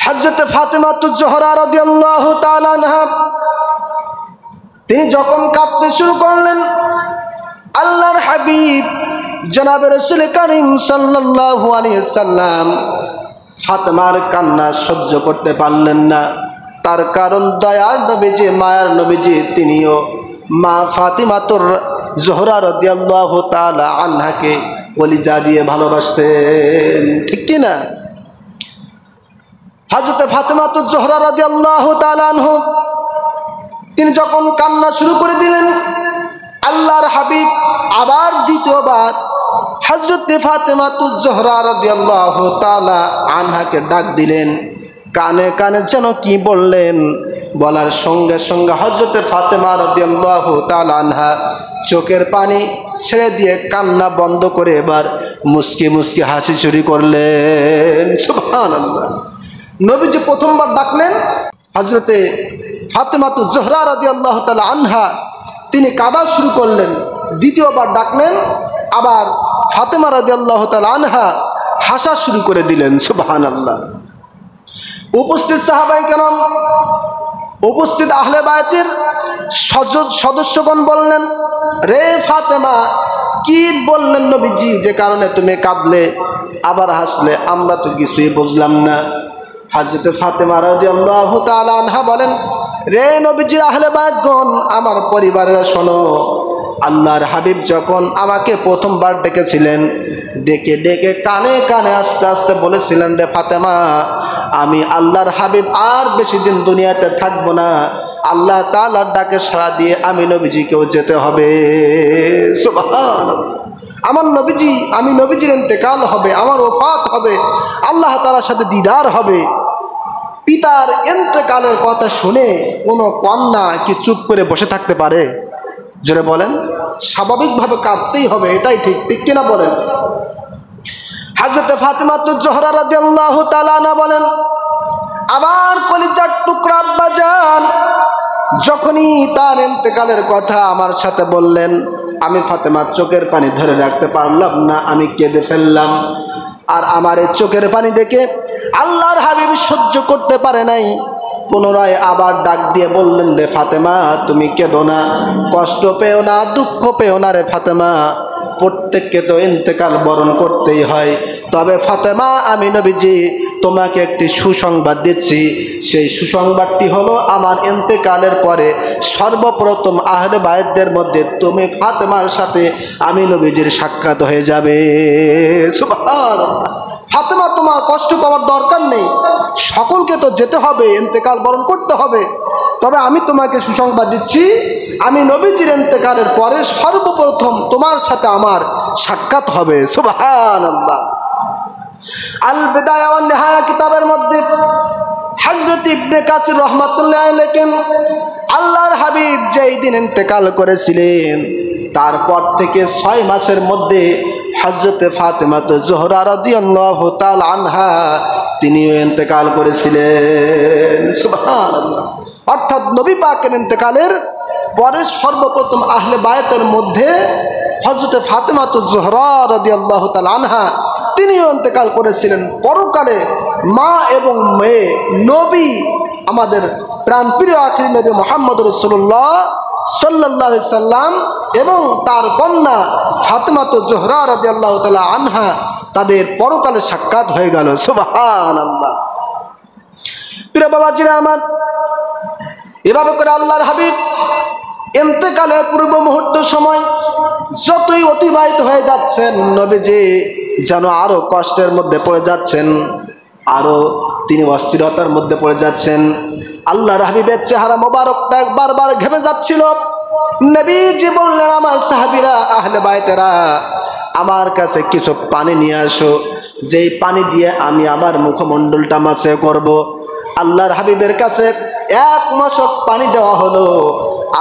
হযরত ফাতেমাতুজ জোহরা রাদিয়াল্লাহু তাআলা আনহা তিনি যখন কাঁদতে শুরু করলেন, আল্লাহর হাবিব জনাব রাসূল করিম সাল্লাল্লাহু আলাইহি সাল্লাম ফাতেমার কান্না সহ্য করতে পারলেন না। তার কারণ দয়ার নবীজি, মায়ার নবীজি, তিনিও মা ফাতিমাতুর জোহরা রাদিয়াল্লাহু তাআলা আনহাকে কলিজা দিয়ে ভালোবাসতেন, ঠিক কি না? হযরত ফাতিমাতুজ জোহরা রাদিয়াল্লাহু তাআলা আনহু তিনি যখন কান্না শুরু করে দিলেন, আল্লাহর হাবিব আবার দ্বিতীয়বার হযরত ফাতিমাতুজ জোহরা রাদিয়াল্লাহু তাআলা আনহাকে ডাক দিলেন। কানে কানে যেন কি বললেন, বলার সঙ্গে সঙ্গে হযরত ফাতেমা রাদিয়াল্লাহু তাআলা আনহা চোখের পানি ছেড়ে দিয়ে কান্না বন্ধ করে এবার মুস্কি মুস্কি হাসি শুরু করলেন। সুবহানাল্লাহ। নবীজি প্রথমবার ডাকলেন হযরত ফাতেমাতুজ জোহরা রাদিয়াল্লাহু তাআলা আনহা, তিনি কাঁদা শুরু করলেন। দ্বিতীয়বার ডাকলেন, আবার ফাতেমা রাদিয়াল্লাহু তাআলা আনহা হাসা শুরু করে দিলেন। সুবহানাল্লাহ। উপস্থিত সাহাবায়ে কেরাম, উপস্থিত আহলে বায়তের সদস্যগণ বললেন, রে ফাতেমা, কি বললেন নবীজি যে কারণে তুমি কাঁদলে আবার হাসলে? আমরা তো কিছুই বুঝলাম না। হযরত ফাতেমা রাদিয়াল্লাহু তাআলা আনহা বলেন, রে নবীজির আহলে বায়তগণ, আমার পরিবারেরা শোনো, আল্লাহর হাবিব যখন আমাকে প্রথমবার ডেকেছিলেন, ডেকে ডেকে কানে কানে আস্তে আস্তে বলেছিলেন, রে ফাতেমা, আমি আল্লাহর হাবিব আর বেশি দিন দুনিয়াতে থাকবো না, আল্লাহ তাআলার ডাকে সাড়া দিয়ে আমি নবীজিকেও যেতে হবে। সুবহানাল্লাহ। আমার নবীজি, আমি নবীজির ইন্তেকাল হবে, আমার ওফাত হবে, আল্লাহ তাআলার সাথে দিদার হবে। পিতার ইন্তেকালের কথা শুনে কোনো কন্যা কি চুপ করে বসে থাকতে পারে? জোরে বলেন। স্বাভাবিকভাবে কাঁদতেই হবে, এটাই ঠিক, ঠিক কিনা বলেন? হযরত ফাতেমাতুজ জোহরা রাদিয়াল্লাহু তাআলা আনহা বলেন, আমার কলিজার টুকরা আব্বাজান যখনই তার ইন্তেকালের কথা আমার সাথে বললেন, আমি ফাতেমার চোখের পানি ধরে রাখতে পারলাম না, আমি কেঁদে ফেললাম। আর আমার এই চোখের পানি দেখে আল্লাহর হাবিব সহ্য করতে পারে নাই, পুনরায় আবার ডাক দিয়ে বললেন, রে ফাতেমা, তুমি কেঁদো না, কষ্ট পেও না, দুঃখ পেও না রে ফাতেমা, প্রত্যেককে তো ইন্তেকাল বরণ করতেই হয়। তবে ফাতেমা, আমি নবীজি তোমাকে একটি সুসংবাদ দিচ্ছি। সেই সুসংবাদটি হলো, আমার ইন্তেকালের পরে সর্বপ্রথম আহলে বায়তদের মধ্যে তুমি ফাতেমার সাথে আমি নবীজির সাক্ষাৎ হয়ে যাবে। সুবহানাল্লাহ। ফাতেমা, তোমার কষ্ট পাওয়ার দরকার নেই, সকলকে তো যেতে হবে, ইন্তেকাল বরণ করতে হবে। তবে আমি তোমাকে সুসংবাদ দিচ্ছি, আমি নবীজির ইন্তেকালের পরে সর্বপ্রথম তোমার সাথে আমার সাক্ষাৎ হবে। সুবহানাল্লাহ। আল বিদায়া ওয়ান নিহায়া কিতাবের মধ্যে হযরত ইবনে কাসির রাহমাতুল্লাহ আলাইহি লেখেন, আল্লাহর হাবিব যেই দিন ইন্তেকাল করেছিলেন, তারপর থেকে 6 মাসের মধ্যে হযরত ফাতেমাতুজ জোহরা রাদিয়াল্লাহু তাআলা আনহা তিনিও ইন্তেকাল করেছিলেন। সুবহানাল্লাহ। অর্থাৎ নবী পাকের ইন্তেকালের পরে সর্বপ্রথম আহলে বায়তের মধ্যে হযরত ফাতেমাতুজ জোহরা রাদিয়াল্লাহু তাআলা আনহা তিনিও ইন্তেকাল করেছিলেন। পরকালে মা এবং মেয়ে নবী, আমাদের প্রাণপ্রিয় আখিরি নবী মুহাম্মদ রাসূলুল্লাহ সাল্লাল্লাহু আলাইহি সাল্লাম এবং তার কন্যা ফাতেমাতুজ জোহরা রাদিয়াল্লাহু তাআলা আনহা, তাদের পরকালে সাক্ষাৎ হয়ে গেল। সুবহানাল্লাহ। প্রিয় বাবাজিরা আমার, এভাবে করে আল্লাহর হাবিব ইন্তেকালের পূর্ব মুহূর্ত সময় যতই অতিবাহিত হয়ে যাচ্ছেন, নবীজি যেন আরো কষ্টের মধ্যে পড়ে যাচ্ছেন, আরো তিনি অস্থিরতার মধ্যে পড়ে যাচ্ছেন। আল্লাহর হাবিবের চেহারা মোবারকটা বারবার ঘেমে যাচ্ছিল। নবীজি বললেন, আমার সাহাবীরা, আহলে বায়তেরা, আমার কাছে কিছু পানি নিয়ে আসো, যেই পানি দিয়ে আমি আমার মুখমণ্ডলটা মাসে করব। আল্লাহর হাবিবের কাছে 1 মশক পানি দেওয়া হলো।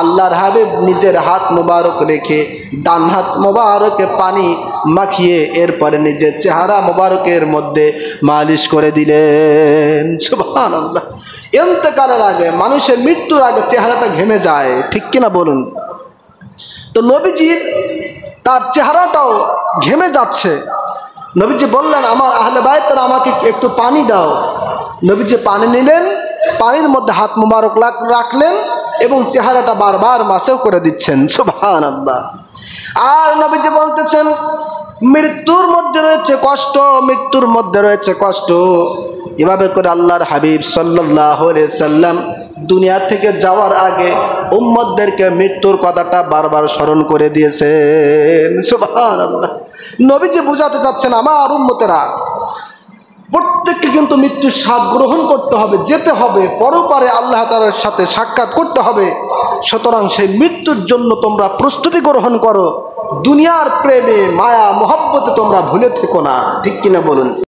আল্লাহর হাবিব নিজের হাত মোবারক রেখে ডান হাত মোবারকে পানি মাখিয়ে এরপরে নিজের চেহারা মোবারকের মধ্যে মালিশ করে দিলেন। সুবহানাল্লাহ। ইন্তেকালের আগে, মানুষের মৃত্যুর আগে চেহারাটা ঘেমে যায়, ঠিক কিনা বলুন? তো নবীজির তার চেহারাটাও ঘেমে যাচ্ছে। নবীজি বললেন, আমার আহলে বায়তরা আমাকে একটু পানি দাও। নবীজি পানি নিলেন, পানির মধ্যে হাত মুবারক রাখলেন এবং চেহারাটা বারবার মাসেও করে দিচ্ছেন। সুবহানাল্লাহ। আর নবীজি বলতেছেন, মৃত্যুর মধ্যে রয়েছে কষ্ট, মৃত্যুর মধ্যে রয়েছে কষ্ট। এভাবে করে আল্লাহর হাবিব সাল্লাল্লাহু আলাইহি সাল্লাম দুনিয়া থেকে যাওয়ার আগে উম্মতদেরকে মৃত্যুর কথাটা বারবার স্মরণ করে দিয়েছেন। সুবহানাল্লাহ। নবীজি বুঝাতে চাচ্ছেন, আমার উম্মতেরা প্রত্যেককে কিন্তু মৃত্যুর স্বাদ গ্রহণ করতে হবে, যেতে হবে, পরপারে আল্লাহ তাআলার সাথে সাক্ষাৎ করতে হবে। সুতরাং সেই মৃত্যুর জন্য তোমরা প্রস্তুতি গ্রহণ করো, দুনিয়ার প্রেমে মায়া মহব্বতে তোমরা ভুলে থেকো না। ঠিক কিনা বলুন?